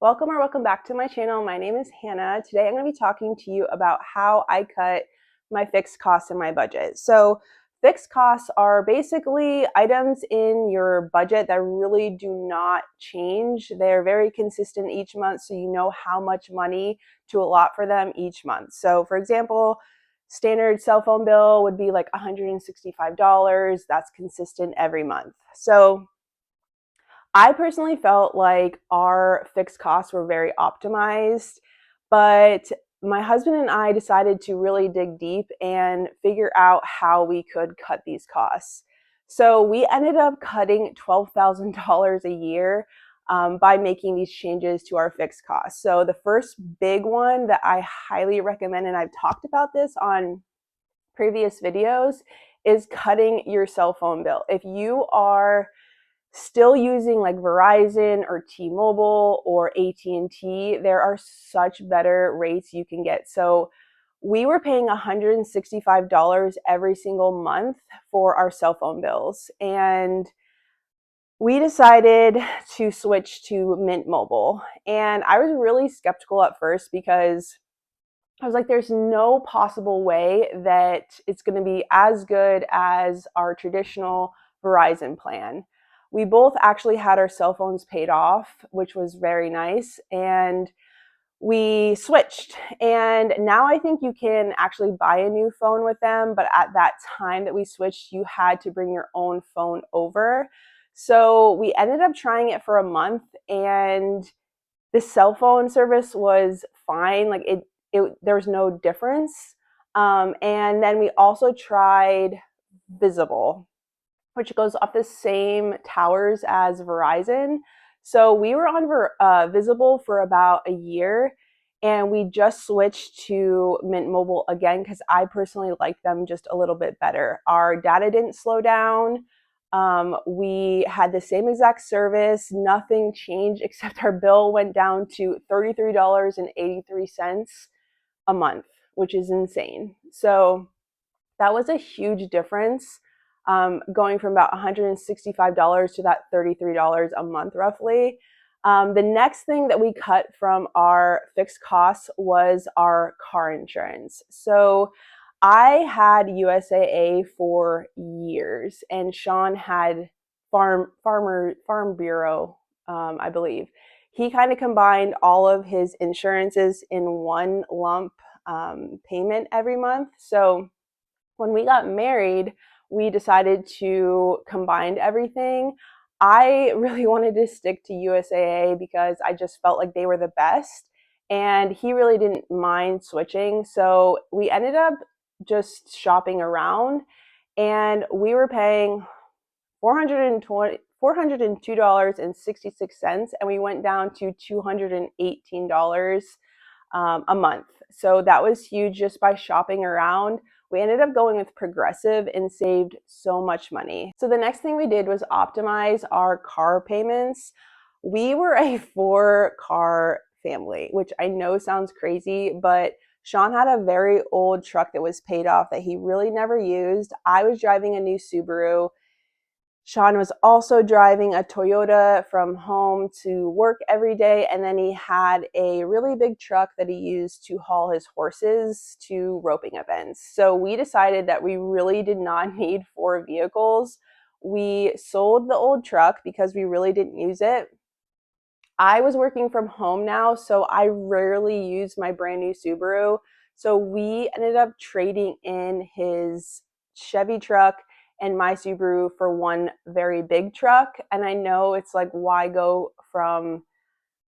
Welcome back to my channel. My name is Hannah. Today I'm going to be talking to you about how I cut my fixed costs in my budget. So fixed costs are basically items in your budget that really do not change. They're very consistent each month, so you know how much money to allot for them each month. So for example, standard cell phone bill would be like $165. That's consistent every month. So I personally felt like our fixed costs were very optimized, but my husband and I decided to really dig deep and figure out how we could cut these costs. So we ended up cutting $12,000 a year by making these changes to our fixed costs. So the first big one that I highly recommend, and I've talked about this on previous videos, is cutting your cell phone bill. If you are still using like Verizon or T-Mobile or AT&T, there are such better rates you can get. So we were paying $165 every single month for our cell phone bills. And we decided to switch to Mint Mobile. And I was really skeptical at first because I was like, there's no possible way that it's going to be as good as our traditional Verizon plan. We both actually had our cell phones paid off, which was very nice. And we switched. And now I think you can actually buy a new phone with them. But at that time that we switched, you had to bring your own phone over. So we ended up trying it for a month, and the cell phone service was fine. Like there was no difference. And then we also tried Visible, which goes off the same towers as Verizon. So we were on Visible for about a year, and we just switched to Mint Mobile again because I personally like them just a little bit better. Our data didn't slow down. We had the same exact service. Nothing changed except our bill went down to $33.83 a month, which is insane. So that was a huge difference, going from about $165 to that $33 a month roughly. The next thing that we cut from our fixed costs was our car insurance. So I had USAA for years, and Sean had Farm Bureau, I believe. He kind of combined all of his insurances in one lump payment every month. So when we got married, we decided to combine everything. I really wanted to stick to USAA because I just felt like they were the best, and he really didn't mind switching. So we ended up just shopping around, and we were paying $402.66, and we went down to $218 a month. So that was huge just by shopping around. We ended up going with Progressive and saved so much money. So the next thing we did was optimize our car payments. We were a 4-car family, which I know sounds crazy, but Sean had a very old truck that was paid off that he really never used. I was driving a new Subaru. Sean was also driving a Toyota from home to work every day, and then he had a really big truck that he used to haul his horses to roping events. So we decided that we really did not need 4 vehicles. We sold the old truck because we really didn't use it. I was working from home now, so I rarely use my brand new Subaru. So we ended up trading in his Chevy truck and my Subaru for one very big truck. And I know it's like, why go from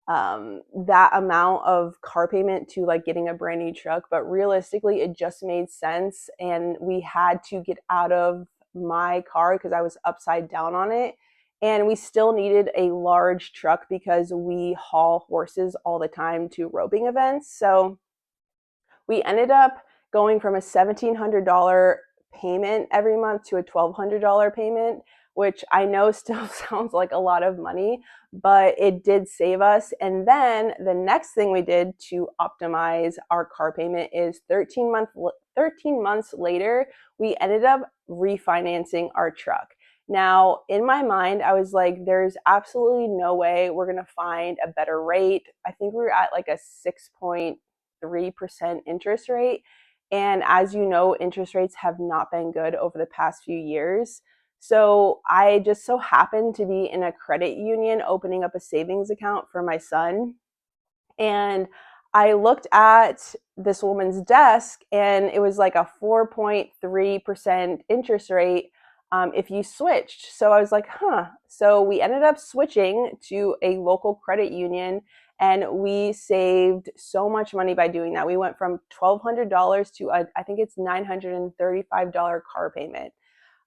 that amount of car payment to like getting a brand new truck? But realistically, it just made sense. And we had to get out of my car because I was upside down on it. And we still needed a large truck because we haul horses all the time to roping events. So we ended up going from a $1,700 payment every month to a $1,200 payment, which I know still sounds like a lot of money, but it did save us. And then the next thing we did to optimize our car payment is 13 months later, we ended up refinancing our truck. Now, in my mind, I was like, there's absolutely no way we're going to find a better rate. I think we were at like a 6.3% interest rate. And as you know, interest rates have not been good over the past few years. So I just so happened to be in a credit union opening up a savings account for my son. And I looked at this woman's desk and it was like a 4.3% interest rate if you switched. So I was like, huh. So we ended up switching to a local credit union and we saved so much money by doing that. We went from $1,200 to I think it's $935 car payment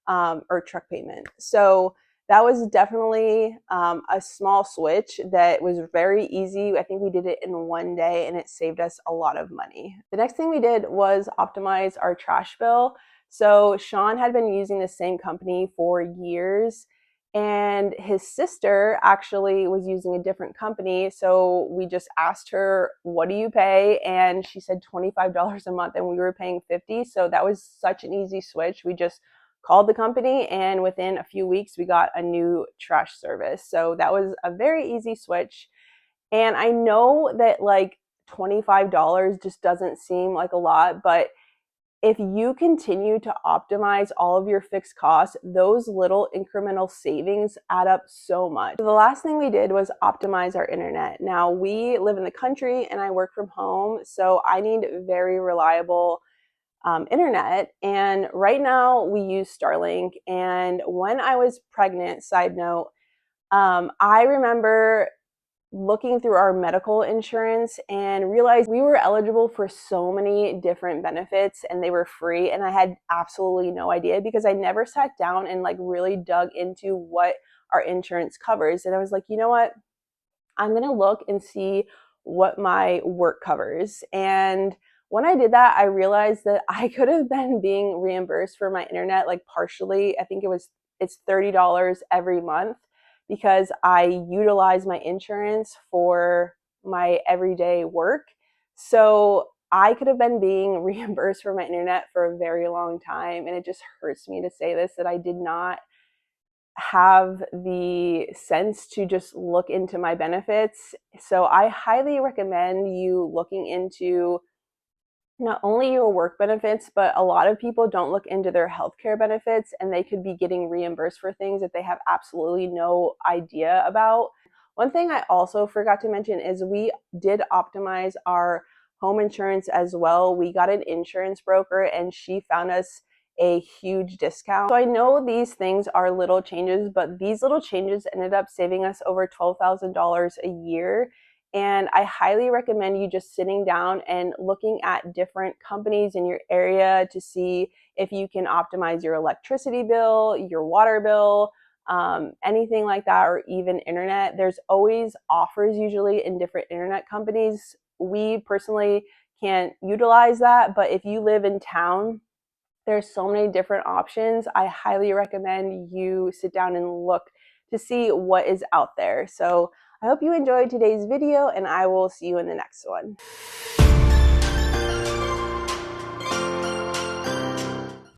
or truck payment. So that was definitely a small switch that was very easy. I think we did it in one day and it saved us a lot of money. The next thing we did was optimize our trash bill. So Sean had been using the same company for years and his sister actually was using a different company. So we just asked her, what do you pay? And she said $25 a month and we were paying $50. So that was such an easy switch. We just called the company and within a few weeks we got a new trash service. So that was a very easy switch. And I know that like $25 just doesn't seem like a lot, but if you continue to optimize all of your fixed costs, those little incremental savings add up so much. So the last thing we did was optimize our internet. Now we live in the country and I work from home, so I need very reliable internet. And right now we use Starlink. And when I was pregnant, side note, I remember looking through our medical insurance and realized we were eligible for so many different benefits and they were free. And I had absolutely no idea because I never sat down and like really dug into what our insurance covers. And I was like, you know what? I'm going to look and see what my work covers. And when I did that, I realized that I could have been being reimbursed for my internet, like partially. I think it's $30 every month because I utilize my insurance for my everyday work. So I could have been being reimbursed for my internet for a very long time. And it just hurts me to say this, that I did not have the sense to just look into my benefits. So I highly recommend you looking into not only your work benefits, but a lot of people don't look into their healthcare benefits and they could be getting reimbursed for things that they have absolutely no idea about. One thing I also forgot to mention is we did optimize our home insurance as well. We got an insurance broker and she found us a huge discount. So I know these things are little changes, but these little changes ended up saving us over $12,000 a year. And I highly recommend you just sitting down and looking at different companies in your area to see if you can optimize your electricity bill, your water bill, anything like that, or even internet. There's always offers usually in different internet companies. We personally can't utilize that, but if you live in town, there's so many different options. I highly recommend you sit down and look to see what is out there. So I hope you enjoyed today's video and I will see you in the next one.